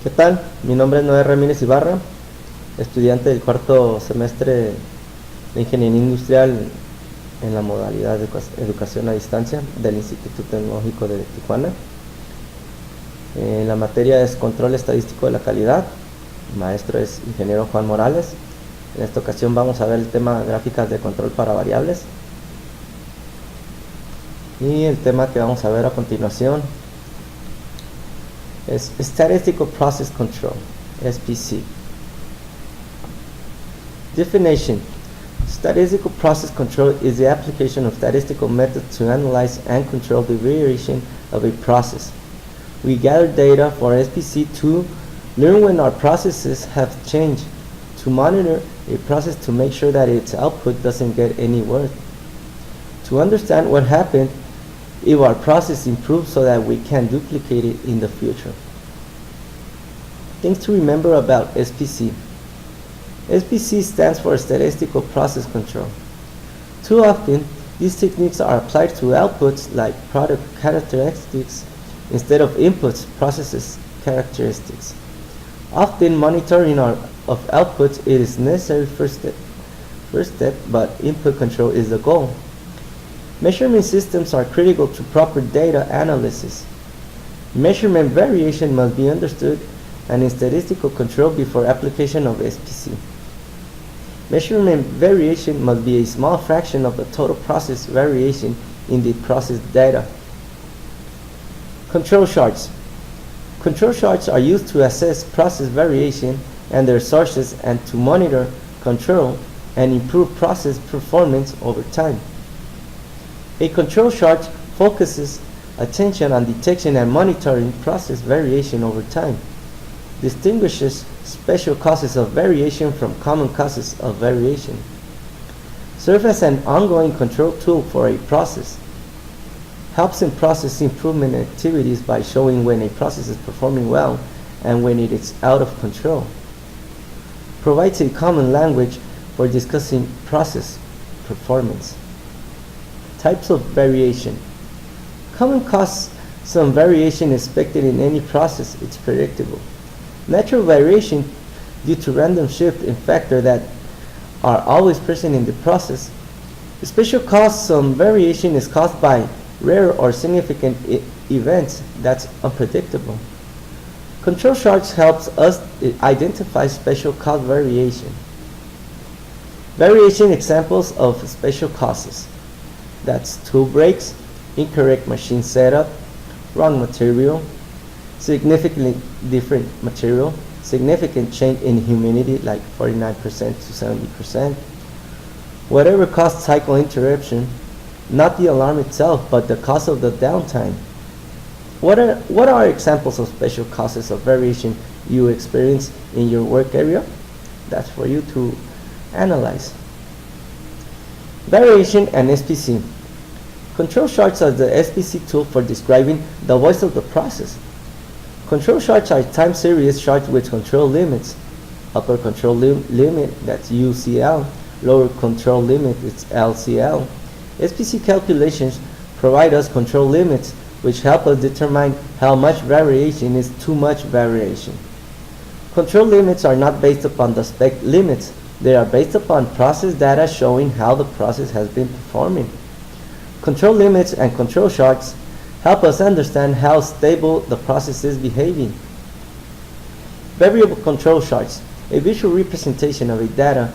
¿Qué tal? Mi nombre es Noé Ramírez Ibarra, estudiante del cuarto semestre de Ingeniería Industrial en la modalidad de Educación a Distancia del Instituto Tecnológico de Tijuana. La materia es Control Estadístico de la Calidad. El maestro es Ingeniero Juan Morales. En esta ocasión vamos a ver el tema Gráficas de control para variables. Y el tema que vamos a ver a continuación es Statistical Process Control, SPC. Definition: Statistical process control is the application of statistical methods to analyze and control the variation of a process. We gather data for SPC to learn when our processes have changed, to monitor a process to make sure that its output doesn't get any worse, to understand what happened if our process improves so that we can duplicate it in the future. Things to remember about SPC. SPC stands for Statistical Process Control. Too often, these techniques are applied to outputs like product characteristics instead of inputs, processes characteristics. Often, monitoring of outputs is necessary first step, but input control is the goal. Measurement systems are critical to proper data analysis. Measurement variation must be understood and in statistical control before application of SPC. Measurement variation must be a small fraction of the total process variation in the process data. Control charts. Control charts are used to assess process variation and their sources and to monitor, control, and improve process performance over time. A control chart focuses attention on detection and monitoring process variation over time, distinguishes special causes of variation from common causes of variation, serves as an ongoing control tool for a process, helps in process improvement activities by showing when a process is performing well and when it is out of control, provides a common language for discussing process performance. Types of variation. Common cause: some variation expected in any process, it's predictable. Natural variation due to random shift in factors that are always present in the process. Special cause: some variation is caused by rare or significant events that's unpredictable. Control charts helps us identify special cause variation. Variation examples of special causes: that's tool breaks, incorrect machine setup, wrong material, significantly different material, significant change in humidity like 49% to 70%, whatever caused cycle interruption, not the alarm itself, but the cause of the downtime. What are examples of special causes of variation you experience in your work area? That's for you to analyze. Variation and SPC. Control charts are the SPC tool for describing the voice of the process. Control charts are time series charts with control limits. Upper control limit, that's UCL. Lower control limit, it's LCL. SPC calculations provide us control limits, which help us determine how much variation is too much variation. Control limits are not based upon the spec limits. They are based upon process data showing how the process has been performing. Control limits and control charts help us understand how stable the process is behaving. Variable control charts, a visual representation of a data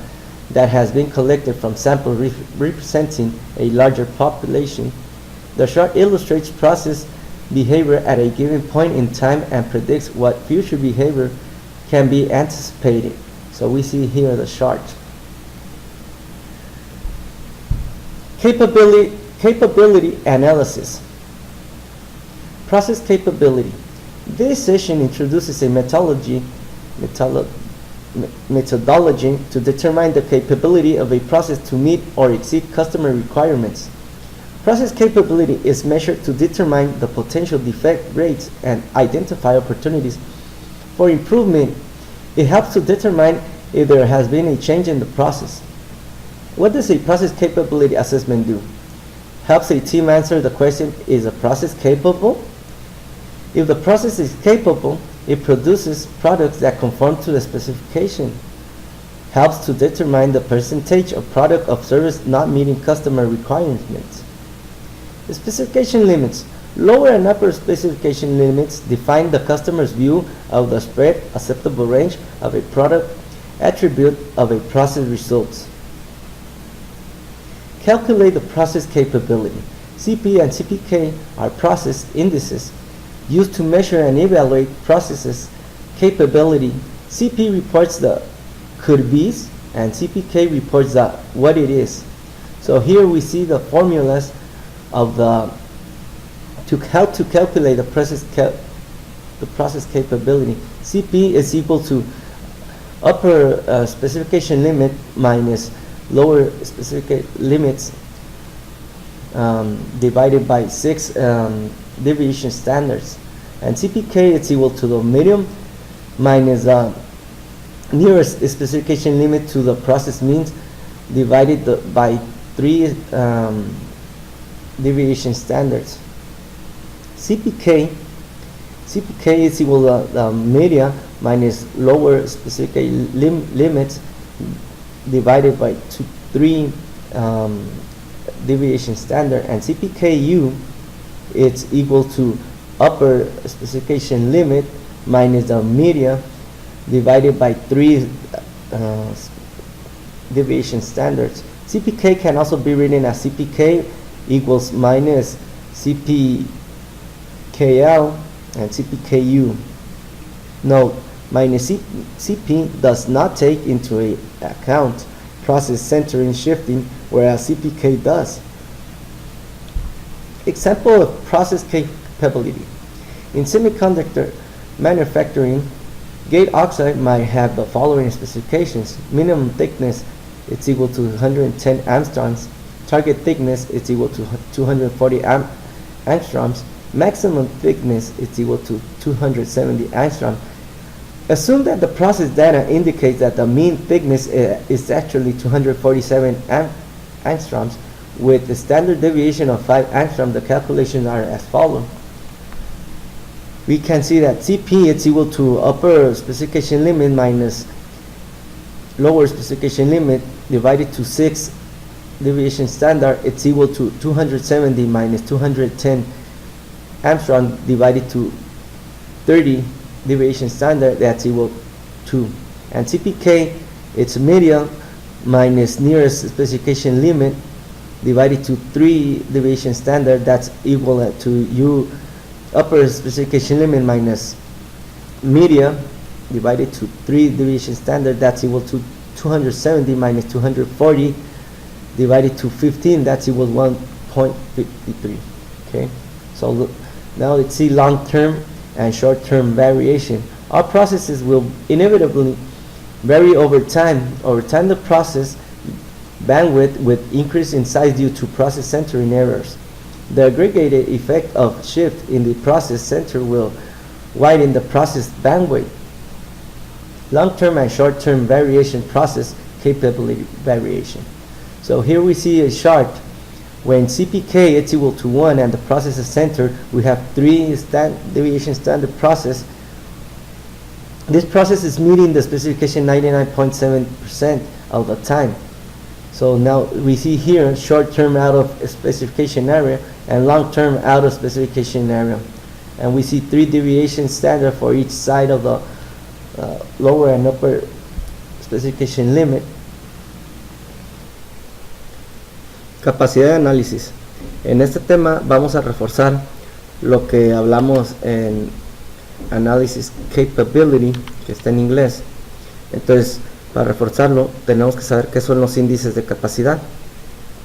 that has been collected from samples representing a larger population. The chart illustrates process behavior at a given point in time and predicts what future behavior can be anticipated. So we see here the chart. Capability analysis. Process capability. This session introduces a methodology to determine the capability of a process to meet or exceed customer requirements. Process capability is measured to determine the potential defect rates and identify opportunities for improvement. It helps to determine if there has been a change in the process. What does a process capability assessment do? Helps a team answer the question, is a process capable? If the process is capable, It produces products that conform to the specification, helps to determine the percentage of product or service not meeting customer requirements. The specification limits. Lower and upper specification limits define the customer's view of the spread acceptable range of a product attribute of a process results. Calculate the process capability. CP and CPK are process indices used to measure and evaluate processes capability. CP reports the could be's and CPK reports the what it is. So here we see the formulas of the to help to calculate the process capability. CP is equal to upper specification limit minus lower specific limits divided by 6 deviation standards, and CPK is equal to the medium minus nearest specification limit to the process means divided by 3 deviation standards. CPK is equal to the media minus lower specific limits divided by 3 deviation standard, and CPKU it's equal to upper specification limit minus the media divided by 3 deviation standards. CPK can also be written as CPK equals minus CPKL and CPKU. Note, minus CP does not take into account process centering shifting, whereas CPK does. Example of process capability. In semiconductor manufacturing, gate oxide might have the following specifications. Minimum thickness is equal to 110 angstroms. Target thickness is equal to 240 angstroms. Maximum thickness is equal to 270 angstroms. Assume that the process data indicates that the mean thickness is actually 247 angstroms. With the standard deviation of 5 angstroms, the calculations are as follows. We can see that CP is equal to upper specification limit minus lower specification limit divided to 6 deviation standard. It's equal to 270 minus 210 angstrom divided to 30 deviation standard. That's equal to, and CPK it's median minus nearest specification limit divided to 3 deviation standard. That's equal to U upper specification limit minus media divided to 3 deviation standard. That's equal to 270 minus 240 divided to 15. That's equal to 1.53. Okay, so now let's see long-term and short-term variation. Our processes will inevitably vary over time. Over time, the process bandwidth will increase in size due to process centering errors. The aggregated effect of shift in the process center will widen the process bandwidth. Long-term and short-term variation, process capability variation. So here we see a chart. When CPK is equal to 1 and the process is centered, we have 3 deviation standard process. This process is meeting the specification 99.7% of the time. So now we see here short-term out of specification area and long-term out of specification area. And we see 3 deviation standard for each side of the lower and upper specification limit. Capacidad de análisis. En este tema vamos a reforzar lo que hablamos en Analysis Capability, que está en inglés. Entonces, para reforzarlo, tenemos que saber qué son los índices de capacidad.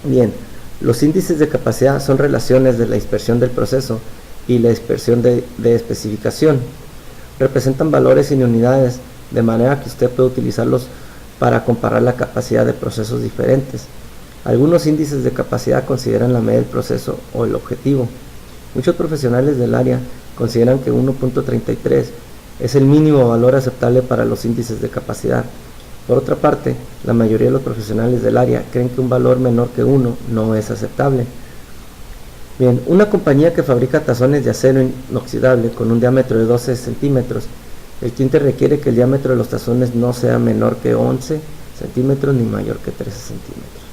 Bien, los índices de capacidad son relaciones de la dispersión del proceso y la dispersión de especificación. Representan valores en unidades, de manera que usted puede utilizarlos para comparar la capacidad de procesos diferentes. Algunos índices de capacidad consideran la media del proceso o el objetivo. Muchos profesionales del área consideran que 1.33 es el mínimo valor aceptable para los índices de capacidad. Por otra parte, la mayoría de los profesionales del área creen que un valor menor que 1 no es aceptable. Bien, una compañía que fabrica tazones de acero inoxidable con un diámetro de 12 centímetros El cliente requiere que el diámetro de los tazones no sea menor que 11 centímetros ni mayor que 13 centímetros.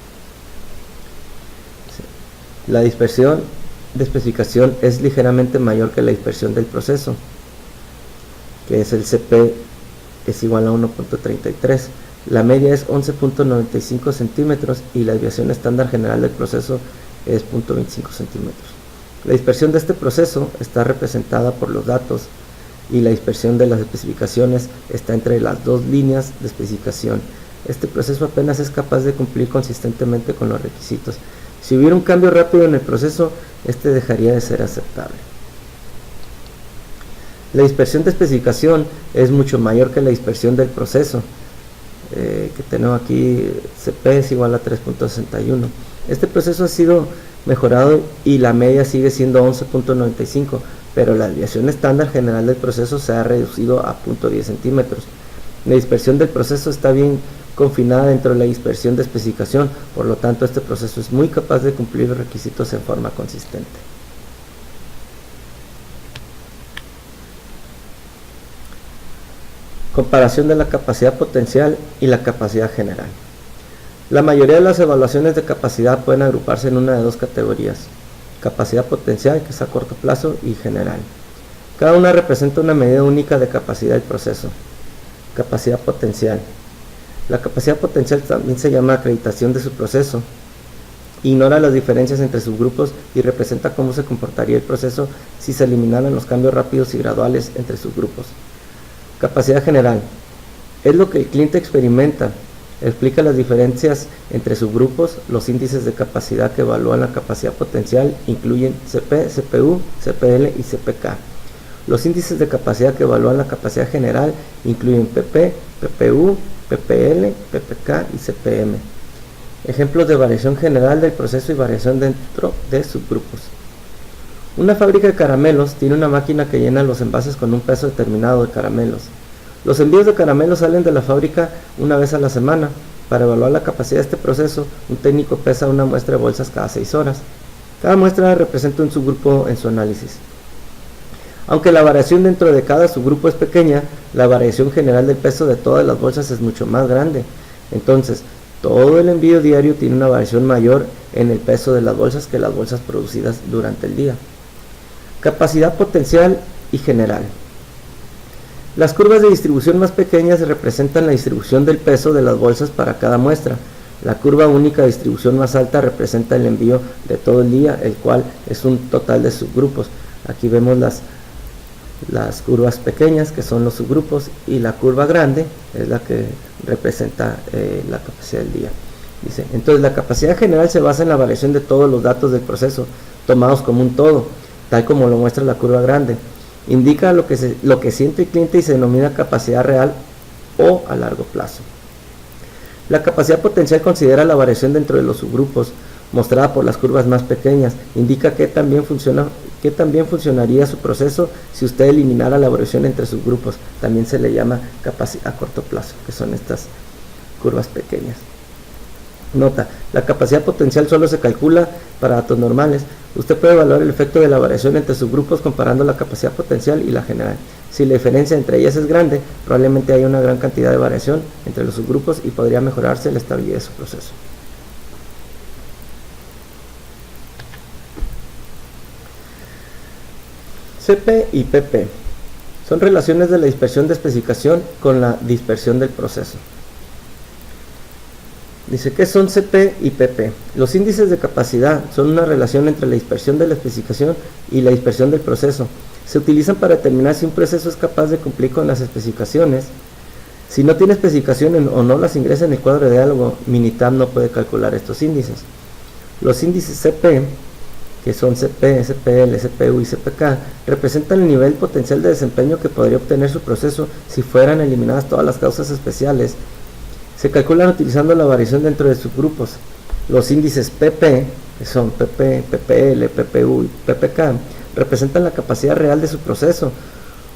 La dispersión de especificación es ligeramente mayor que la dispersión del proceso, que es el CP es igual a 1.33. La media es 11.95 centímetros y la desviación estándar general del proceso es 0.25 centímetros. La dispersión de este proceso está representada por los datos y la dispersión de las especificaciones está entre las dos líneas de especificación. Este proceso apenas es capaz de cumplir consistentemente con los requisitos. Si hubiera un cambio rápido en el proceso, este dejaría de ser aceptable. La dispersión de especificación es mucho mayor que la dispersión del proceso, que tenemos aquí. CP es igual a 3.61. Este proceso ha sido mejorado y la media sigue siendo 11.95, pero la desviación estándar general del proceso se ha reducido a 0.10 centímetros. La dispersión del proceso está bien confinada dentro de la dispersión de especificación, por lo tanto este proceso es muy capaz de cumplir los requisitos en forma consistente. Comparación de la capacidad potencial y la capacidad general. La mayoría de las evaluaciones de capacidad pueden agruparse en una de dos categorías: capacidad potencial, que es a corto plazo, y general. Cada una representa una medida única de capacidad del proceso. Capacidad potencial. La capacidad potencial también se llama acreditación de su proceso. Ignora las diferencias entre subgrupos y representa cómo se comportaría el proceso si se eliminaran los cambios rápidos y graduales entre subgrupos. Capacidad general. Es lo que el cliente experimenta. Explica las diferencias entre subgrupos. Los índices de capacidad que evalúan la capacidad potencial incluyen CP, CPU, CPL y CPK. Los índices de capacidad que evalúan la capacidad general incluyen PP, PPU, PPL, PPK y CPM. Ejemplos de variación general del proceso y variación dentro de subgrupos. Una fábrica de caramelos tiene una máquina que llena los envases con un peso determinado de caramelos. Los envíos de caramelos salen de la fábrica una vez a la semana. Para evaluar la capacidad de este proceso, un técnico pesa una muestra de bolsas cada 6 horas. Cada muestra representa un subgrupo en su análisis. Aunque la variación dentro de cada subgrupo es pequeña, la variación general del peso de todas las bolsas es mucho más grande. Entonces, todo el envío diario tiene una variación mayor en el peso de las bolsas que las bolsas producidas durante el día. Capacidad potencial y general. Las curvas de distribución más pequeñas representan la distribución del peso de las bolsas para cada muestra. La curva única de distribución más alta representa el envío de todo el día, el cual es un total de subgrupos. Aquí vemos las curvas pequeñas, que son los subgrupos, y la curva grande es la que representa la capacidad del día. Dice, entonces la capacidad general se basa en la variación de todos los datos del proceso, tomados como un todo, tal como lo muestra la curva grande. Indica lo que siente el cliente y se denomina capacidad real o a largo plazo. La capacidad potencial considera la variación dentro de los subgrupos, mostrada por las curvas más pequeñas. Indica que también funcionaría su proceso si usted eliminara la variación entre subgrupos. También se le llama capacidad a corto plazo, que son estas curvas pequeñas. Nota, la capacidad potencial solo se calcula para datos normales. Usted puede evaluar el efecto de la variación entre subgrupos comparando la capacidad potencial y la general. Si la diferencia entre ellas es grande, probablemente haya una gran cantidad de variación entre los subgrupos y podría mejorarse la estabilidad de su proceso. CP y PP son relaciones de la dispersión de especificación con la dispersión del proceso. Dice, ¿qué son CP y PP? Los índices de capacidad son una relación entre la dispersión de la especificación y la dispersión del proceso. Se utilizan para determinar si un proceso es capaz de cumplir con las especificaciones. Si no tiene especificaciones o no las ingresa en el cuadro de diálogo, Minitab no puede calcular estos índices. Los índices CP, que son CP, CPL, CPU y CPK, representan el nivel potencial de desempeño que podría obtener su proceso si fueran eliminadas todas las causas especiales. Se calculan utilizando la variación dentro de subgrupos. Los índices PP, que son PP, PPL, PPU y PPK, representan la capacidad real de su proceso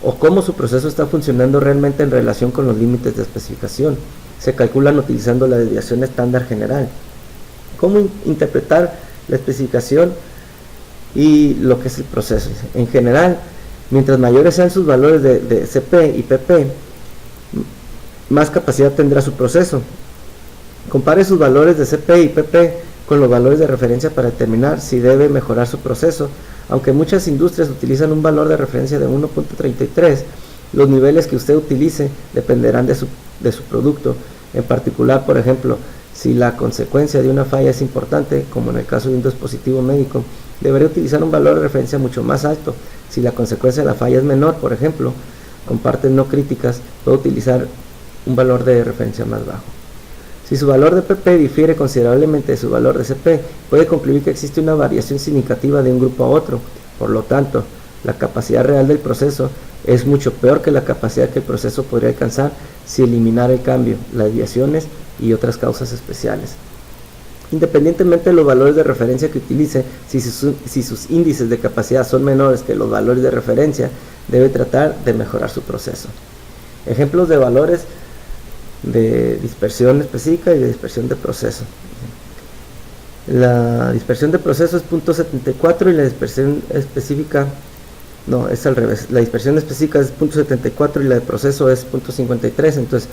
o cómo su proceso está funcionando realmente en relación con los límites de especificación. Se calculan utilizando la desviación estándar general. ¿Cómo interpretar la especificación y lo que es el proceso? En general, Mientras mayores sean sus valores de CP y PP, más capacidad tendrá su proceso. Compare sus valores de CP y PP con los valores de referencia para determinar si debe mejorar su proceso. Aunque muchas industrias utilizan un valor de referencia de 1.33, los niveles que usted utilice dependerán de su producto. En particular, por ejemplo, si la consecuencia de una falla es importante, como en el caso de un dispositivo médico, debería utilizar un valor de referencia mucho más alto. Si la consecuencia de la falla es menor, por ejemplo, con partes no críticas, puede utilizar un valor de referencia más bajo. Si su valor de PP difiere considerablemente de su valor de CP, puede concluir que existe una variación significativa de un grupo a otro. Por lo tanto, la capacidad real del proceso es mucho peor que la capacidad que el proceso podría alcanzar si eliminara el cambio, las desviaciones y otras causas especiales. Independientemente de los valores de referencia que utilice, si sus índices de capacidad son menores que los valores de referencia, debe tratar de mejorar su proceso. Ejemplos de valores de dispersión específica y de dispersión de proceso. La dispersión de proceso es 0.74 y la dispersión específica, no, es al revés, la dispersión específica es 0.74 y la de proceso es 0.53. Entonces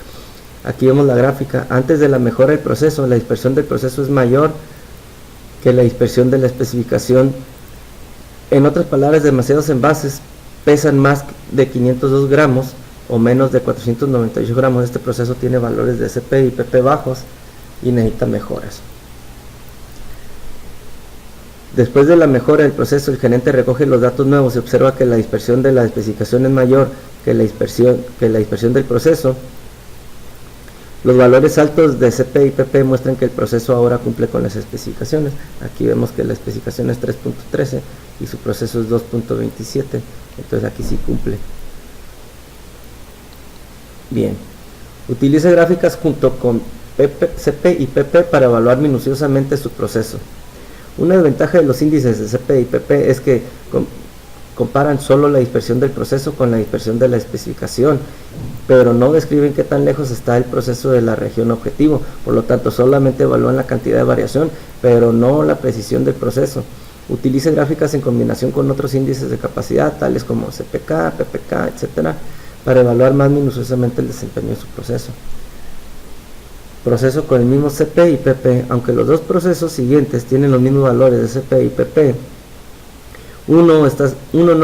aquí vemos la gráfica. Antes de la mejora del proceso, la dispersión del proceso es mayor que la dispersión de la especificación. En otras palabras, demasiados envases pesan más de 502 gramos o menos de 498 gramos. Este proceso tiene valores de CP y PP bajos y necesita mejoras. Después de la mejora del proceso, el gerente recoge los datos nuevos y observa que la dispersión de la especificación es mayor que la dispersión del proceso. Los valores altos de CP y PP muestran que el proceso ahora cumple con las especificaciones. Aquí vemos que la especificación es 3.13 y su proceso es 2.27, entonces aquí sí cumple. Bien, utilice gráficas junto con CP y PP para evaluar minuciosamente su proceso. Una desventaja de los índices de CP y PP es que comparan solo la dispersión del proceso con la dispersión de la especificación, pero no describen qué tan lejos está el proceso de la región objetivo. Por lo tanto, solamente evalúan la cantidad de variación, pero no la precisión del proceso. Utilice gráficas en combinación con otros índices de capacidad, tales como CPK, PPK, etc., para evaluar más minuciosamente el desempeño de su proceso. Proceso con el mismo CP y PP. Aunque los dos procesos siguientes tienen los mismos valores de CP y PP, uno no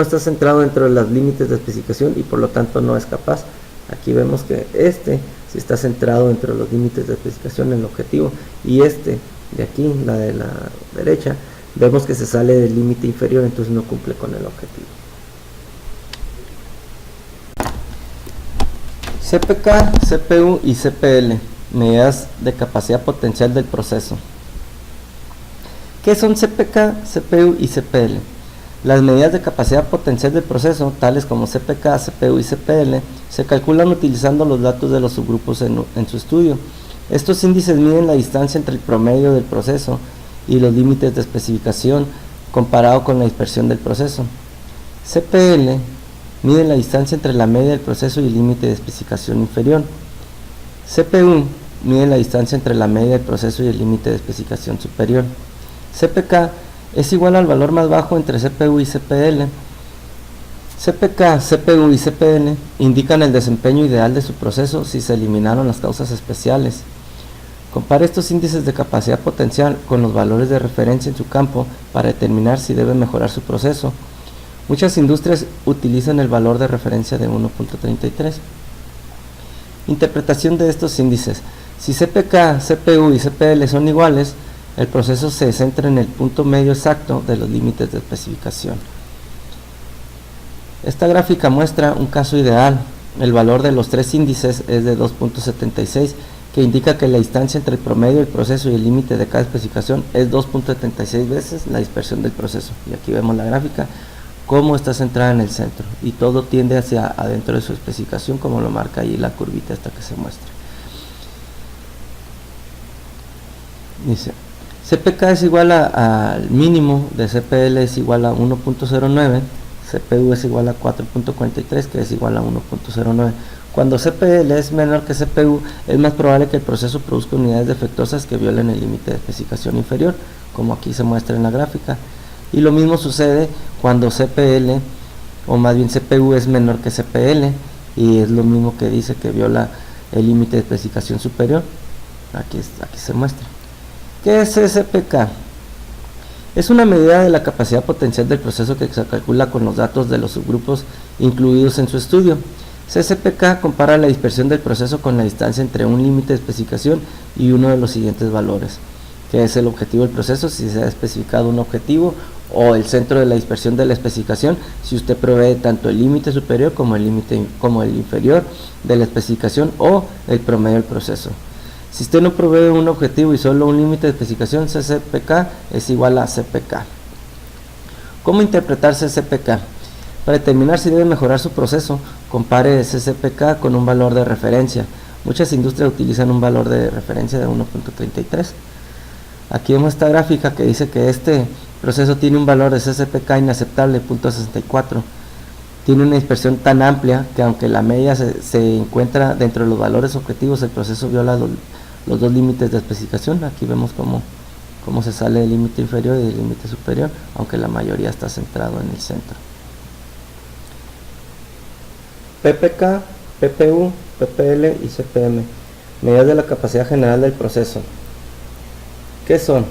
está centrado dentro de los límites de especificación y por lo tanto no es capaz. Aquí vemos que este sí está centrado dentro de los límites de especificación en el objetivo, y este de aquí, la de la derecha, vemos que se sale del límite inferior, entonces no cumple con el objetivo. CPK, CPU y CPL, medidas de capacidad potencial del proceso. ¿Qué son CPK, CPU y CPL? Las medidas de capacidad potencial del proceso, tales como CPK, CPU y CPL, se calculan utilizando los datos de los subgrupos en su estudio. Estos índices miden la distancia entre el promedio del proceso y los límites de especificación comparado con la dispersión del proceso. CPL mide la distancia entre la media del proceso y el límite de especificación inferior. CPU mide la distancia entre la media del proceso y el límite de especificación superior. CPK es igual al valor más bajo entre CPU y CPL. CPK, CPU y CPL indican el desempeño ideal de su proceso si se eliminaron las causas especiales. Compare estos índices de capacidad potencial con los valores de referencia en su campo para determinar si debe mejorar su proceso. Muchas industrias utilizan el valor de referencia de 1.33. Interpretación de estos índices. Si CPK, CPU y CPL son iguales, el proceso se centra en el punto medio exacto de los límites de especificación. Esta gráfica muestra un caso ideal. El valor de los tres índices es de 2.76, que indica que la distancia entre el promedio del proceso y el límite de cada especificación es 2.76 veces la dispersión del proceso. Y aquí vemos la gráfica, cómo está centrada en el centro, y todo tiende hacia adentro de su especificación, como lo marca ahí la curvita esta que se muestra. Dice, CPK es igual al mínimo de CPL es igual a 1.09, CPU es igual a 4.43, que es igual a 1.09. Cuando CPL es menor que CPU, es más probable que el proceso produzca unidades defectuosas que violen el límite de especificación inferior, como aquí se muestra en la gráfica. Y lo mismo sucede cuando CPL o más bien CPU es menor que CPL, y es lo mismo que dice que viola el límite de especificación superior. Aquí se muestra. ¿Qué es CSPK? Es una medida de la capacidad potencial del proceso que se calcula con los datos de los subgrupos incluidos en su estudio. CSPK compara la dispersión del proceso con la distancia entre un límite de especificación y uno de los siguientes valores, que es el objetivo del proceso si se ha especificado un objetivo, o el centro de la dispersión de la especificación si usted provee tanto el límite superior como el inferior de la especificación, o el promedio del proceso. Si usted no provee un objetivo y solo un límite de especificación, CSPK es igual a CPK. ¿Cómo interpretar CSPK? Para determinar si debe mejorar su proceso, compare CSPK con un valor de referencia. Muchas industrias utilizan un valor de referencia de 1.33. Aquí vemos esta gráfica que dice que este proceso tiene un valor de CSPK inaceptable, 0.64. Tiene una dispersión tan amplia que aunque la media se encuentra dentro de los valores objetivos, el proceso viola los dos límites de especificación. Aquí vemos cómo se sale del límite inferior y del límite superior, aunque la mayoría está centrado en el centro. PPK, PPU, PPL y CPM. Medidas de la capacidad general del proceso. ¿Qué son?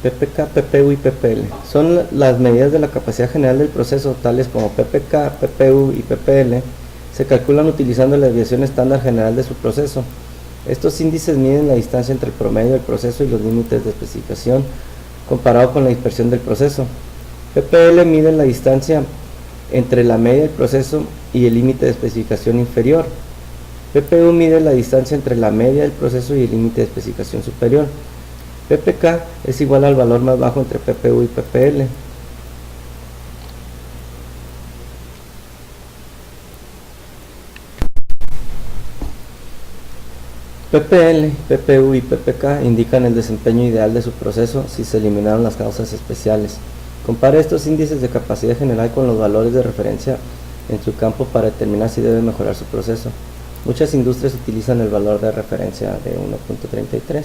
PPK, PPU y PPL. Son las medidas de la capacidad general del proceso, tales como PPK, PPU y PPL. Se calculan utilizando la desviación estándar general de su proceso. Estos índices miden la distancia entre el promedio del proceso y los límites de especificación comparado con la dispersión del proceso. PPL mide la distancia entre la media del proceso y el límite de especificación inferior. PPU mide la distancia entre la media del proceso y el límite de especificación superior. PPK es igual al valor más bajo entre PPU y PPL. PPL, PPU y PPK indican el desempeño ideal de su proceso si se eliminaron las causas especiales. Compare estos índices de capacidad general con los valores de referencia en su campo para determinar si debe mejorar su proceso. Muchas industrias utilizan el valor de referencia de 1.33.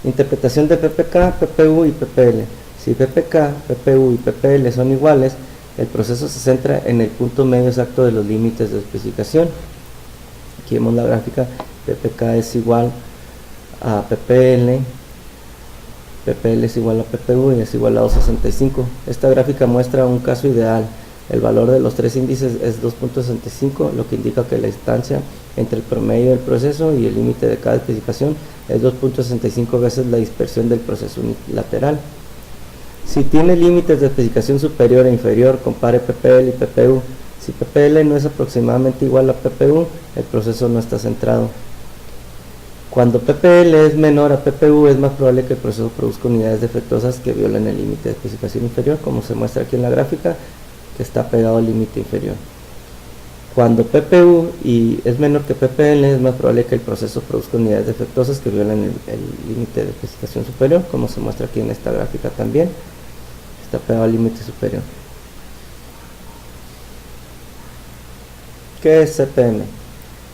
Interpretación de PPK, PPU y PPL. Si PPK, PPU y PPL son iguales, el proceso se centra en el punto medio exacto de los límites de especificación. Aquí vemos la gráfica. PPK es igual a PPL, PPL es igual a PPU y es igual a 265. Esta gráfica muestra un caso ideal. El valor de los tres índices es 2.65, lo que indica que la distancia entre el promedio del proceso y el límite de cada especificación es 2.65 veces la dispersión del proceso unilateral. Si tiene límites de especificación superior e inferior, compare PPL y PPU. Si PPL no es aproximadamente igual a PPU, el proceso no está centrado. Cuando PPL es menor a PPU, es más probable que el proceso produzca unidades defectuosas que violen el límite de especificación inferior, como se muestra aquí en la gráfica, que está pegado al límite inferior. Cuando PPU es menor que PPL, es más probable que el proceso produzca unidades defectuosas que violen el límite de especificación superior, como se muestra aquí en esta gráfica también, está pegado al límite superior. ¿Qué es CPM?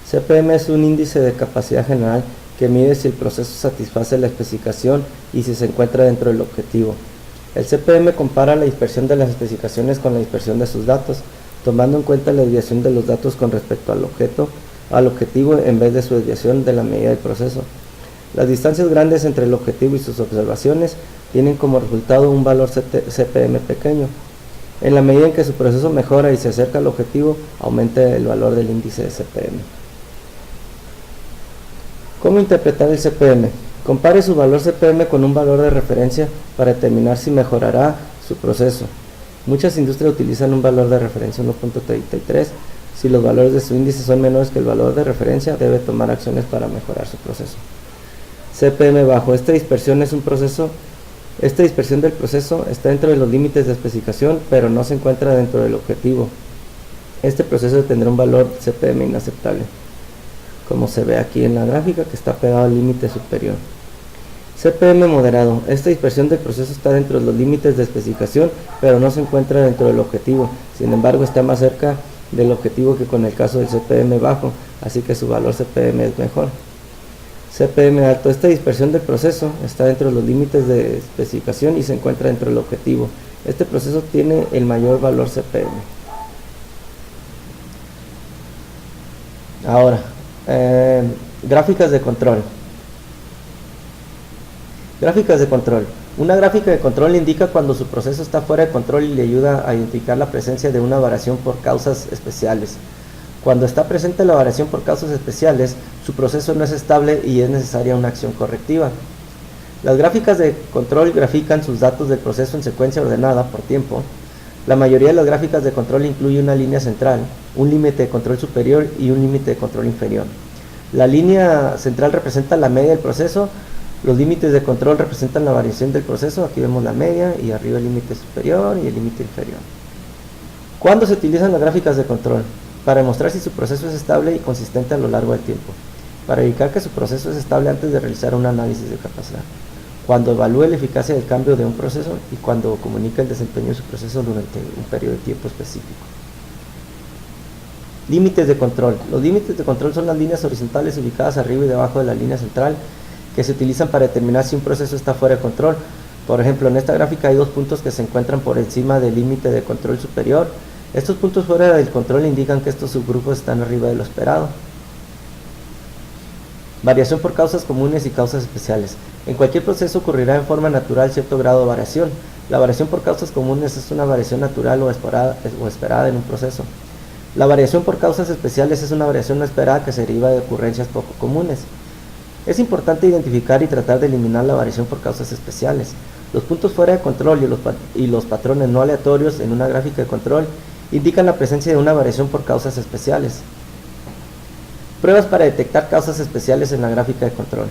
CPM es un índice de capacidad general que mide si el proceso satisface la especificación y si se encuentra dentro del objetivo. El CPM compara la dispersión de las especificaciones con la dispersión de sus datos, tomando en cuenta la desviación de los datos con respecto al objetivo en vez de su desviación de la medida del proceso. Las distancias grandes entre el objetivo y sus observaciones tienen como resultado un valor CPM pequeño. En la medida en que su proceso mejora y se acerca al objetivo, aumenta el valor del índice de CPM. ¿Cómo interpretar el CPM? Compare su valor CPM con un valor de referencia para determinar si mejorará su proceso. Muchas industrias utilizan un valor de referencia 1.33. Si los valores de su índice son menores que el valor de referencia, debe tomar acciones para mejorar su proceso. CPM bajo. Esta dispersión del proceso está dentro de los límites de especificación, pero no se encuentra dentro del objetivo. Este proceso tendrá un valor CPM inaceptable, como se ve aquí en la gráfica, que está pegado al límite superior. CPM moderado. Esta dispersión del proceso está dentro de los límites de especificación, pero no se encuentra dentro del objetivo. Sin embargo, está más cerca del objetivo que con el caso del CPM bajo, así que su valor CPM es mejor. CPM alto. Esta dispersión del proceso está dentro de los límites de especificación y se encuentra dentro del objetivo. Este proceso tiene el mayor valor CPM. Ahora, gráficas de control. Gráficas de control. Una gráfica de control indica cuando su proceso está fuera de control y le ayuda a identificar la presencia de una variación por causas especiales. Cuando está presente la variación por causas especiales, su proceso no es estable y es necesaria una acción correctiva. Las gráficas de control grafican sus datos del proceso en secuencia ordenada por tiempo. La mayoría de las gráficas de control incluye una línea central, un límite de control superior y un límite de control inferior. La línea central representa la media del proceso. Los límites de control representan la variación del proceso. Aquí vemos la media y arriba el límite superior y el límite inferior. ¿Cuándo se utilizan las gráficas de control? Para demostrar si su proceso es estable y consistente a lo largo del tiempo. Para indicar que su proceso es estable antes de realizar un análisis de capacidad. Cuando evalúe la eficacia del cambio de un proceso y cuando comunica el desempeño de su proceso durante un periodo de tiempo específico. Límites de control. Los límites de control son las líneas horizontales ubicadas arriba y debajo de la línea central que se utilizan para determinar si un proceso está fuera de control. Por ejemplo, en esta gráfica hay dos puntos que se encuentran por encima del límite de control superior. Estos puntos fuera del control indican que estos subgrupos están arriba de lo esperado. Variación por causas comunes y causas especiales. En cualquier proceso ocurrirá en forma natural cierto grado de variación. La variación por causas comunes es una variación natural o esperada en un proceso. La variación por causas especiales es una variación no esperada que se deriva de ocurrencias poco comunes. Es importante identificar y tratar de eliminar la variación por causas especiales. Los puntos fuera de control y los patrones no aleatorios en una gráfica de control indican la presencia de una variación por causas especiales. Pruebas para detectar causas especiales en la gráfica de control.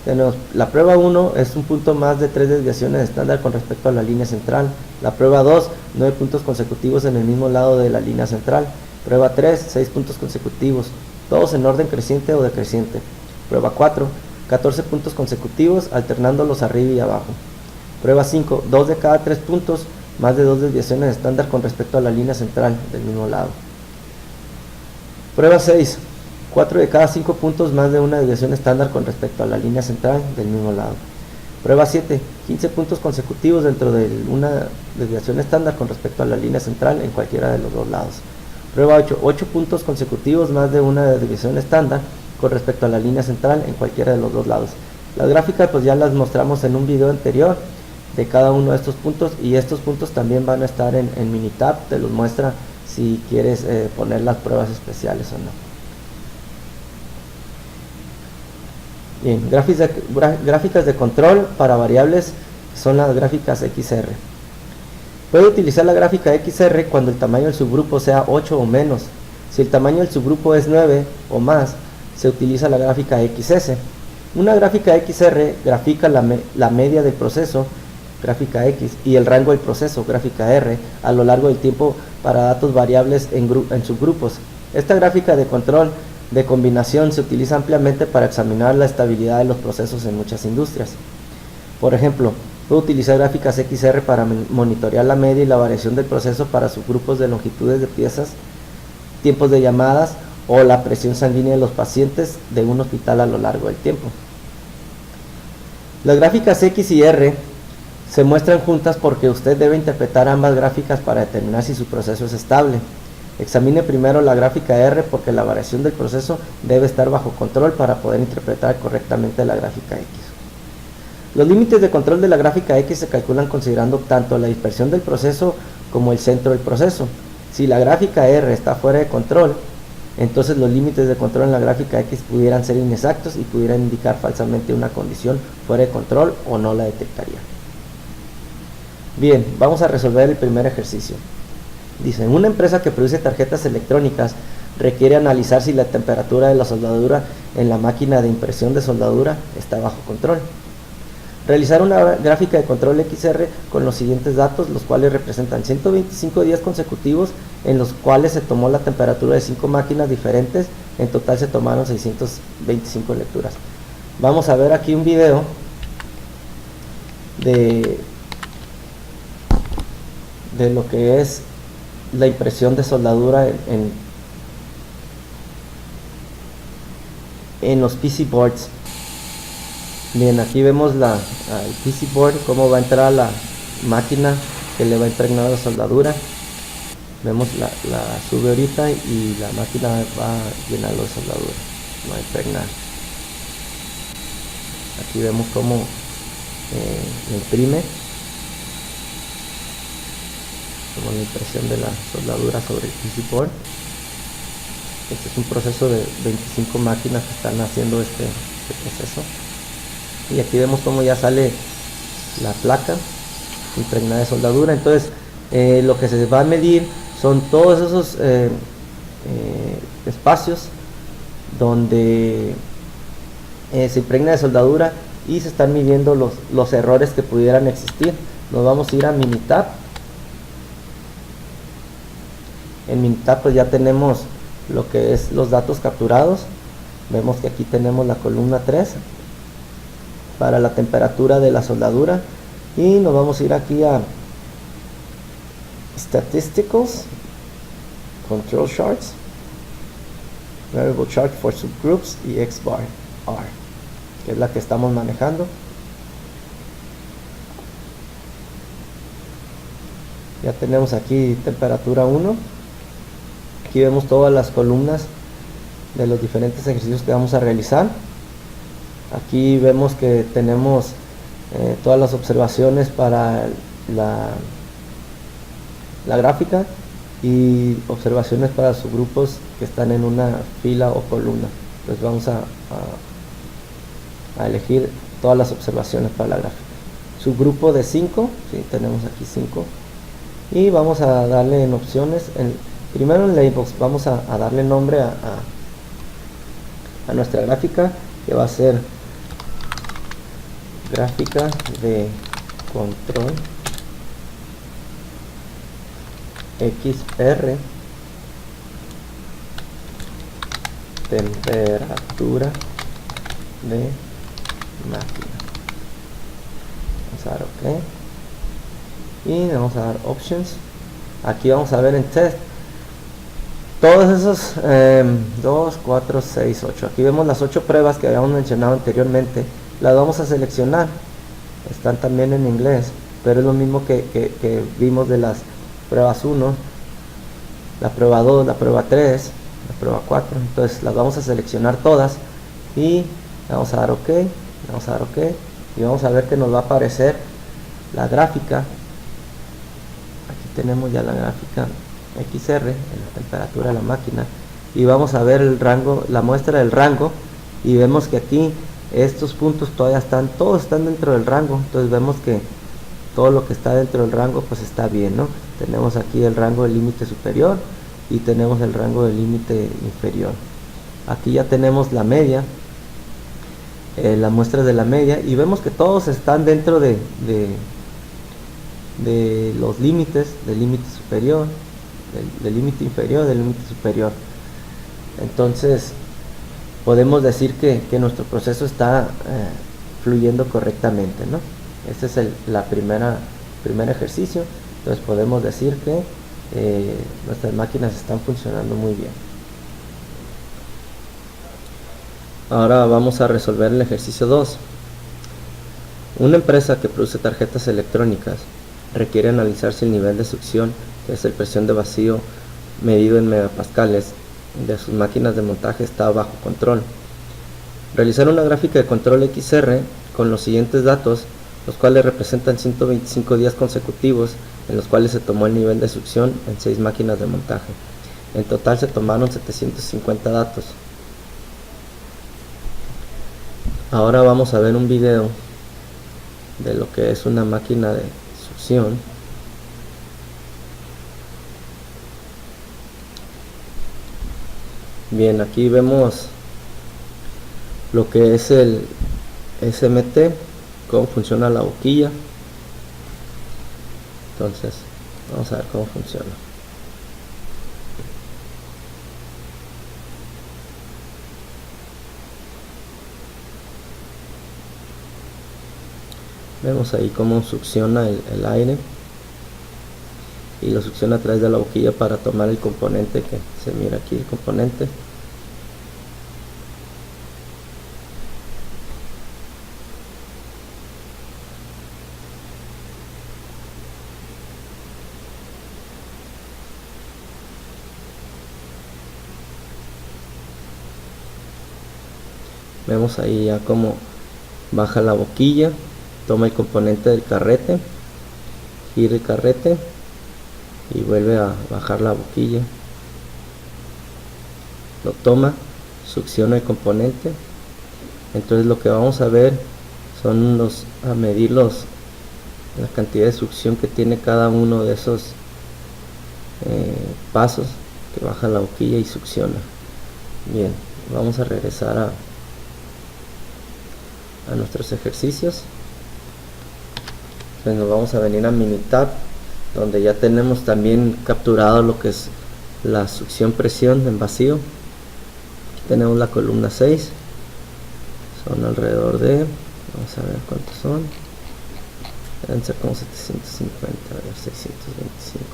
Tenemos la prueba 1 es un punto más de 3 desviaciones estándar con respecto a la línea central. La prueba 2, 9 puntos consecutivos en el mismo lado de la línea central. Prueba 3, 6 puntos consecutivos, todos en orden creciente o decreciente. Prueba 4, 14 puntos consecutivos alternándolos arriba y abajo. Prueba 5, 2 de cada 3 puntos, más de 2 desviaciones estándar con respecto a la línea central del mismo lado. Prueba 6, 4 de cada 5 puntos, más de una desviación estándar con respecto a la línea central del mismo lado. Prueba 7, 15 puntos consecutivos dentro de una desviación estándar con respecto a la línea central en cualquiera de los dos lados. Prueba 8, 8 puntos consecutivos, más de una desviación estándar con respecto a la línea central en cualquiera de los dos lados. Las gráficas pues ya las mostramos en un video anterior de cada uno de estos puntos, y estos puntos también van a estar en Minitab, te los muestra si quieres poner las pruebas especiales o no. Bien, gráficas de control para variables son las gráficas XR. Puede utilizar la gráfica XR cuando el tamaño del subgrupo sea 8 o menos. Si el tamaño del subgrupo es 9 o más, se utiliza la gráfica XS. Una gráfica XR grafica la media del proceso, gráfica X, y el rango del proceso, gráfica R, a lo largo del tiempo para datos variables en subgrupos. Esta gráfica de control de combinación se utiliza ampliamente para examinar la estabilidad de los procesos en muchas industrias. Por ejemplo, puede utilizar gráficas XR para monitorear la media y la variación del proceso para subgrupos de longitudes de piezas, tiempos de llamadas o la presión sanguínea de los pacientes de un hospital a lo largo del tiempo. Las gráficas X y R se muestran juntas porque usted debe interpretar ambas gráficas para determinar si su proceso es estable. Examine primero la gráfica R porque la variación del proceso debe estar bajo control para poder interpretar correctamente la gráfica X. Los límites de control de la gráfica X se calculan considerando tanto la dispersión del proceso como el centro del proceso. Si la gráfica R está fuera de control, entonces los límites de control en la gráfica X pudieran ser inexactos y pudieran indicar falsamente una condición fuera de control o no la detectaría. Bien, vamos a resolver el primer ejercicio. Dice, una empresa que produce tarjetas electrónicas requiere analizar si la temperatura de la soldadura en la máquina de impresión de soldadura está bajo control. Realizar una gráfica de control XR con los siguientes datos, los cuales representan 125 días consecutivos en los cuales se tomó la temperatura de 5 máquinas diferentes. En total se tomaron 625 lecturas. Vamos a ver aquí un video de lo que es la impresión de soldadura en los PC boards. Bien, aquí vemos el PC board, cómo va a entrar la máquina que le va impregnado de soldadura. Vemos la sube ahorita y la máquina va a llenarlo de soldadura, va a impregnar. Aquí vemos cómo imprime, como la impresión de la soldadura sobre el PC board. Este es un proceso de 25 máquinas que están haciendo este proceso. Y aquí vemos cómo ya sale la placa impregnada de soldadura. Entonces lo que se va a medir son todos esos espacios donde se impregna de soldadura y se están midiendo los errores que pudieran existir. Nos vamos a ir a Minitab. En Minitab pues ya tenemos lo que es los datos capturados. Vemos que aquí tenemos la columna 3 para la temperatura de la soldadura, y nos vamos a ir aquí a Statisticals, Control Charts, Variable Chart for Subgroups y X-Bar R, que es la que estamos manejando. Ya tenemos aquí temperatura 1. Aquí vemos todas las columnas de los diferentes ejercicios que vamos a realizar. Aquí vemos que tenemos todas las observaciones para la gráfica y observaciones para subgrupos que están en una fila o columna. Entonces vamos a elegir todas las observaciones para la gráfica. Subgrupo de 5, sí, tenemos aquí 5, y vamos a darle en opciones. Primero en Labels vamos a darle nombre a nuestra gráfica, que va a ser gráfica de control XR, temperatura de máquina. Vamos a dar OK y vamos a dar Options. Aquí vamos a ver en Test todos esos 2, 4, 6, 8. Aquí vemos las 8 pruebas que habíamos mencionado anteriormente. Las vamos a seleccionar. Están también en inglés, pero es lo mismo que vimos de las pruebas 1, la prueba 2, la prueba 3, la prueba 4. Entonces las vamos a seleccionar todas y vamos a dar OK, vamos a dar OK, y vamos a ver que nos va a aparecer la gráfica. Aquí tenemos ya la gráfica XR en la temperatura de la máquina, y vamos a ver el rango, la muestra del rango, y vemos que aquí estos puntos todavía todos están dentro del rango. Entonces vemos que todo lo que está dentro del rango pues está bien, ¿no? Tenemos aquí el rango del límite superior y tenemos el rango del límite inferior. Aquí ya tenemos la media, la muestra de la media, y vemos que todos están dentro de los límites, del límite superior, del límite inferior, del límite superior. Entonces podemos decir que nuestro proceso está fluyendo correctamente, ¿no? Este es el primer ejercicio. Entonces podemos decir que nuestras máquinas están funcionando muy bien. Ahora vamos a resolver el ejercicio 2. Una empresa que produce tarjetas electrónicas requiere analizar si el nivel de succión, que es la presión de vacío medido en megapascales, de sus máquinas de montaje está bajo control. Realizar una gráfica de control XR con los siguientes datos, los cuales representan 125 días consecutivos en los cuales se tomó el nivel de succión en 6 máquinas de montaje. En total se tomaron 750 datos. Ahora vamos a ver un video de lo que es una máquina de succión. Bien, aquí vemos lo que es el SMT, cómo funciona la boquilla. Entonces vamos a ver cómo funciona. Vemos ahí cómo succiona el aire, y lo succiona a través de la boquilla para tomar el componente que se mira aquí, el componente. Vemos ahí ya cómo baja la boquilla, toma el componente del carrete, gira el carrete y vuelve a bajar la boquilla, lo toma, succiona el componente. Entonces lo que vamos a ver son a medir la cantidad de succión que tiene cada uno de esos pasos, que baja la boquilla y succiona. Bien, vamos a regresar a nuestros ejercicios. Entonces nos vamos a venir a Minitab, donde ya tenemos también capturado lo que es la succión presión en vacío. Aquí tenemos la columna 6, son alrededor de, vamos a ver cuántos son, deben ser como 750, a ver, 625.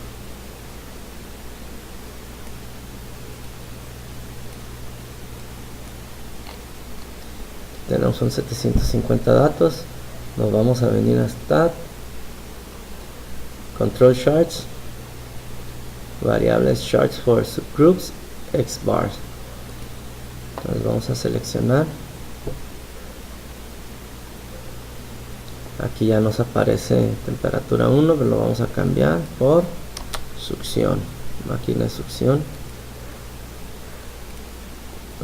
Tenemos son 750 datos. Nos vamos a venir a Stat, Control Charts, Variables Charts for Subgroups, X bars. Entonces vamos a seleccionar. Aquí ya nos aparece temperatura 1, pero lo vamos a cambiar por succión, máquina de succión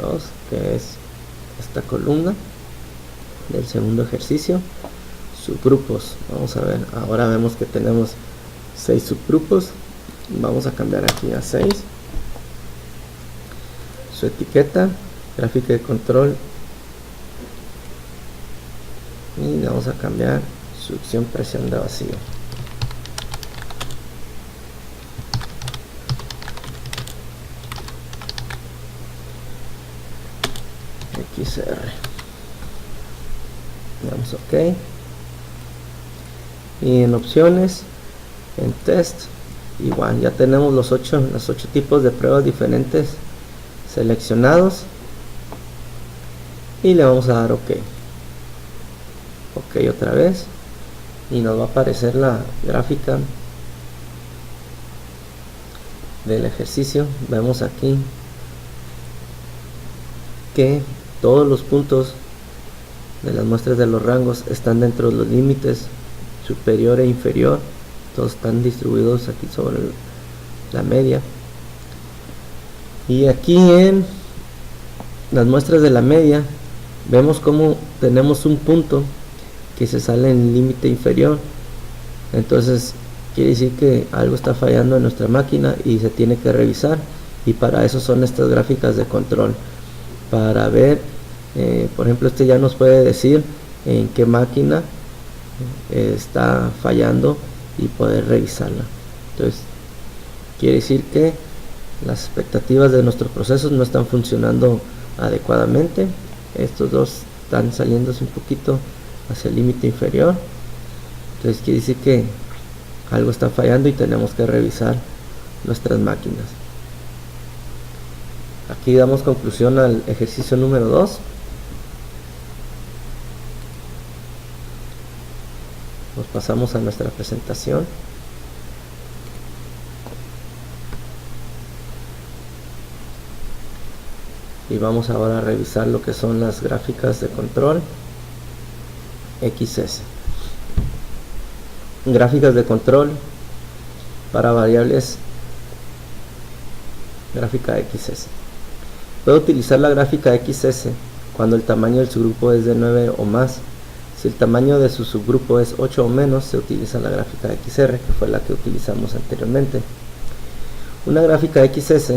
2, que es esta columna del segundo ejercicio. Subgrupos, vamos a ver, ahora vemos que tenemos 6 subgrupos. Vamos a cambiar aquí a 6. Su etiqueta, gráfica de control, y le vamos a cambiar succión presión de vacío. XR, damos OK, y en opciones, en test, igual ya tenemos los 8 tipos de pruebas diferentes seleccionados, y le vamos a dar OK. OK otra vez, y nos va a aparecer la gráfica del ejercicio. Vemos aquí que todos los puntos de las muestras de los rangos están dentro de los límites superior e inferior, todos están distribuidos aquí sobre la media. Y aquí en las muestras de la media vemos como tenemos un punto que se sale en el límite inferior. Entonces quiere decir que algo está fallando en nuestra máquina y se tiene que revisar, y para eso son estas gráficas de control, para ver, por ejemplo, este ya nos puede decir en qué máquina está fallando y poder revisarla. Entonces quiere decir que las expectativas de nuestros procesos no están funcionando adecuadamente. Estos dos están saliéndose un poquito hacia el límite inferior. Entonces quiere decir que algo está fallando y tenemos que revisar nuestras máquinas. Aquí damos conclusión al ejercicio número 2. Nos pasamos a nuestra presentación. Y vamos ahora a revisar lo que son las gráficas de control XS. Gráficas de control para variables, gráfica XS. Puedo utilizar la gráfica XS cuando el tamaño del subgrupo es de 9 o más. Si el tamaño de su subgrupo es 8 o menos, se utiliza la gráfica XR, que fue la que utilizamos anteriormente. Una gráfica XS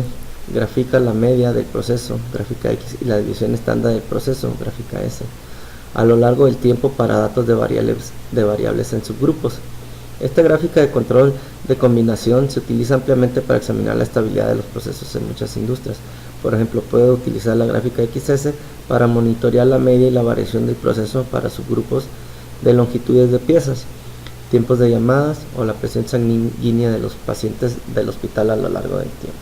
grafica la media del proceso, gráfica X, y la división estándar del proceso, gráfica S, a lo largo del tiempo para datos de variables en subgrupos. Esta gráfica de control de combinación se utiliza ampliamente para examinar la estabilidad de los procesos en muchas industrias. Por ejemplo, puedo utilizar la gráfica XS para monitorear la media y la variación del proceso para subgrupos de longitudes de piezas, tiempos de llamadas o la presión sanguínea de los pacientes del hospital a lo largo del tiempo.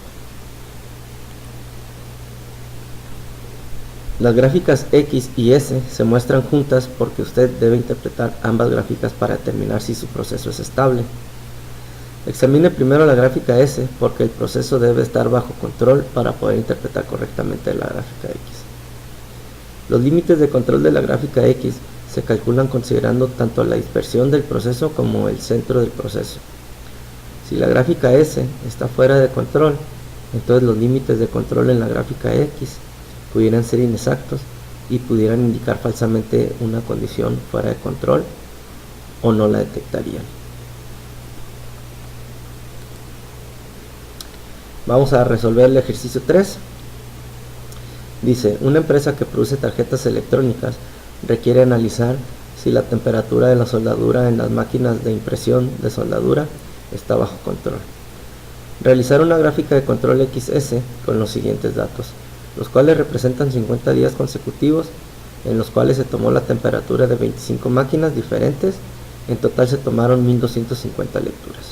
Las gráficas X y S se muestran juntas porque usted debe interpretar ambas gráficas para determinar si su proceso es estable. Examine primero la gráfica S porque el proceso debe estar bajo control para poder interpretar correctamente la gráfica X. Los límites de control de la gráfica X se calculan considerando tanto la dispersión del proceso como el centro del proceso. Si la gráfica S está fuera de control, entonces los límites de control en la gráfica X pudieran ser inexactos y pudieran indicar falsamente una condición fuera de control o no la detectarían. Vamos a resolver el ejercicio 3. Dice, una empresa que produce tarjetas electrónicas requiere analizar si la temperatura de la soldadura en las máquinas de impresión de soldadura está bajo control. Realizar una gráfica de control XS con los siguientes datos, los cuales representan 50 días consecutivos en los cuales se tomó la temperatura de 25 máquinas diferentes. En total se tomaron 1250 lecturas.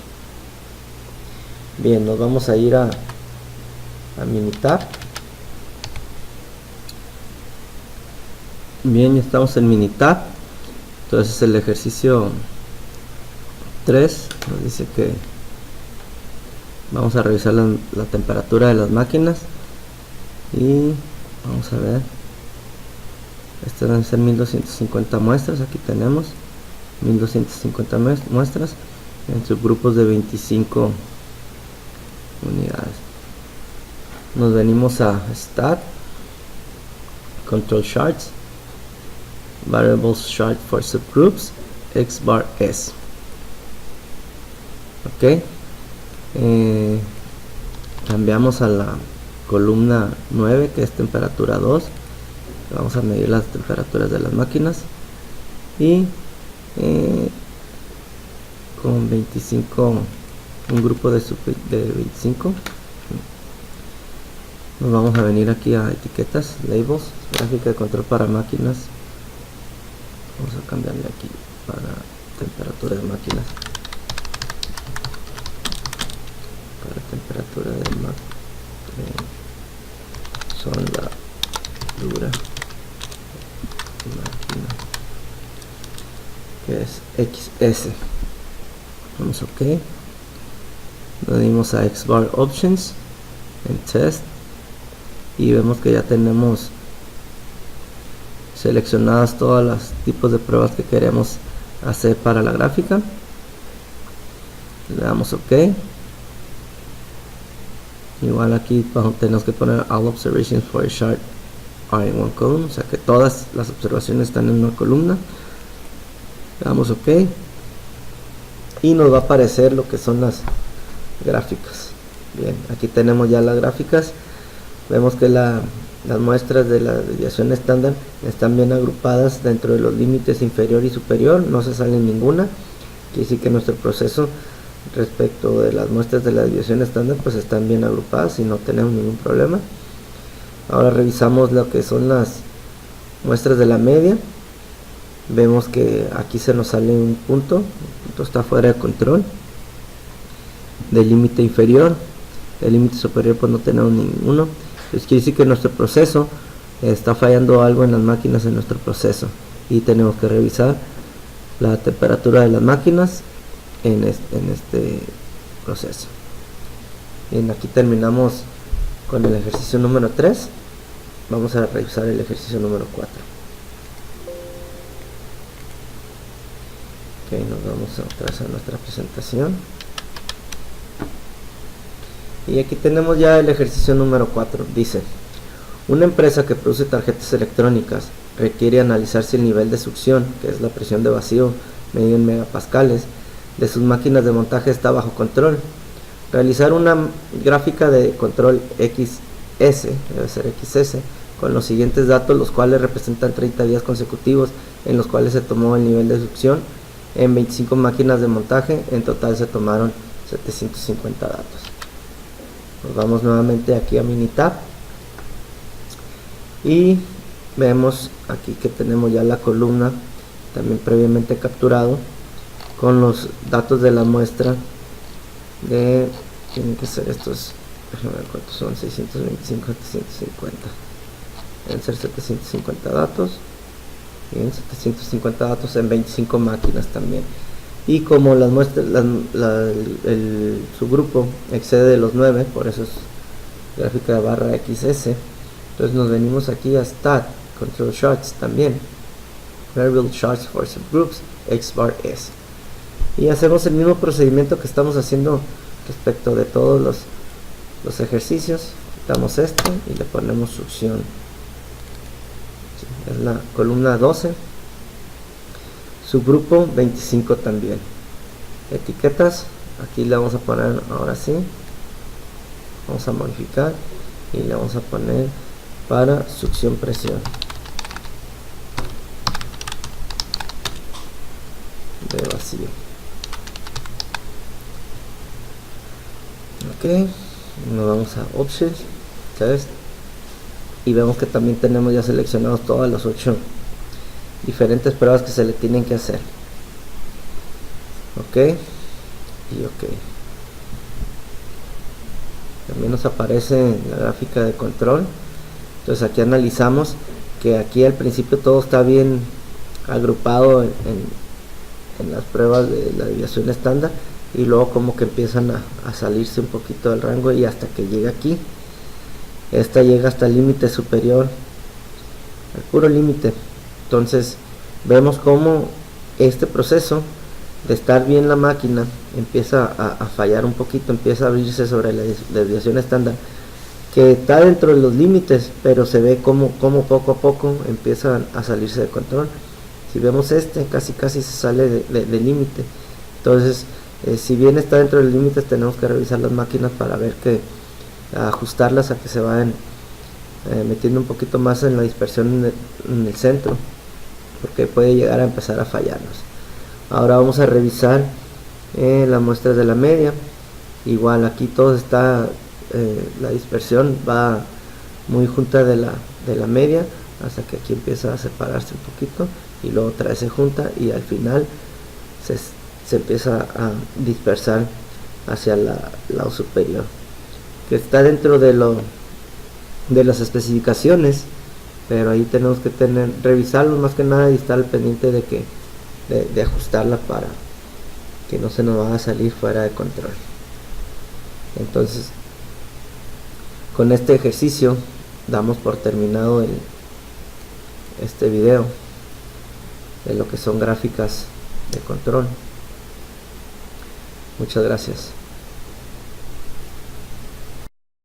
Bien, nos vamos a ir a Minitab. Bien, ya estamos en Minitab. Entonces el ejercicio 3 nos dice que vamos a revisar la temperatura de las máquinas y vamos a ver, estas van a ser 1250 muestras. Aquí tenemos 1250 muestras en subgrupos de 25 unidades. Nos venimos a Stat, Control Charts, Variables Chart for Subgroups, X bar S. Ok, cambiamos a la columna 9, que es temperatura 2. Vamos a medir las temperaturas de las máquinas y con 25, un grupo de 25. Nos vamos a venir aquí a etiquetas, labels, gráfica de control para máquinas. Vamos a cambiarle aquí para temperatura de máquinas, para temperatura de soldadura máquina, que es XS. Vamos OK, nos dimos a XBAR Options en Test y vemos que ya tenemos seleccionadas todos los tipos de pruebas que queremos hacer para la gráfica. Le damos OK. Igual aquí tenemos que poner All Observations for a Chart are in one column, o sea que todas las observaciones están en una columna. Le damos OK y nos va a aparecer lo que son las gráficas. Bien, aquí tenemos ya las gráficas. Vemos que las muestras de la desviación estándar están bien agrupadas dentro de los límites inferior y superior, no se sale ninguna. Quiere decir que nuestro proceso respecto de las muestras de la desviación estándar pues están bien agrupadas y no tenemos ningún problema. Ahora revisamos lo que son las muestras de la media. Vemos que aquí se nos sale un punto, el punto está fuera de control del límite inferior. El límite superior pues no tenemos ninguno. Entonces quiere decir que nuestro proceso está fallando algo en las máquinas, en nuestro proceso, y tenemos que revisar la temperatura de las máquinas en este proceso. Bien, aquí terminamos con el ejercicio número 3. Vamos a revisar el ejercicio número 4. Ok, nos vamos otra vez a nuestra presentación. Y aquí tenemos ya el ejercicio número 4. Dice, una empresa que produce tarjetas electrónicas requiere analizar si el nivel de succión, que es la presión de vacío medido en megapascales, de sus máquinas de montaje está bajo control. Realizar una gráfica de control XS, debe ser XS, con los siguientes datos, los cuales representan 30 días consecutivos en los cuales se tomó el nivel de succión en 25 máquinas de montaje. En total se tomaron 750 datos. Nos vamos nuevamente aquí a Minitab y vemos aquí que tenemos ya la columna también previamente capturado con los datos de la muestra de, tienen que ser estos, déjenme ver cuántos son, 625, 750, deben ser 750 datos, bien, 750 datos en 25 máquinas también. Y como las muestras, el subgrupo excede de los 9, por eso es gráfica de barra XS, entonces nos venimos aquí a Stat, control charts también, variable charts for subgroups, xbar s, y hacemos el mismo procedimiento que estamos haciendo respecto de todos los ejercicios. Quitamos este y le ponemos succión, es la columna 12, subgrupo 25 también. Etiquetas, aquí le vamos a poner, ahora sí, vamos a modificar y le vamos a poner para succión presión de vacío. Ok, nos vamos a options, test, y vemos que también tenemos ya seleccionados todas las 8 diferentes pruebas que se le tienen que hacer. Ok y ok. También nos aparece la gráfica de control. Entonces aquí analizamos que aquí al principio todo está bien agrupado en las pruebas de la desviación estándar, y luego como que empiezan a salirse un poquito del rango, y hasta que llega aquí, esta llega hasta el límite superior, el puro límite. Entonces vemos como este proceso de estar bien la máquina empieza a fallar un poquito, empieza a abrirse sobre la desviación estándar, que está dentro de los límites, pero se ve como poco a poco empiezan a salirse de control. Si vemos casi se sale de límite. Entonces si bien está dentro de los límites, tenemos que revisar las máquinas para ver que ajustarlas a que se vayan metiendo un poquito más en la dispersión en el centro, porque puede llegar a empezar a fallarnos. Ahora vamos a revisar las muestras de la media. Igual aquí todo está, la dispersión va muy junta de la media, hasta que aquí empieza a separarse un poquito, y luego otra vez se junta, y al final se empieza a dispersar hacia el lado superior, que está dentro de las especificaciones, pero ahí tenemos que revisarlo más que nada, y estar al pendiente de ajustarla para que no se nos vaya a salir fuera de control. Entonces con este ejercicio damos por terminado este video de lo que son gráficas de control. Muchas gracias.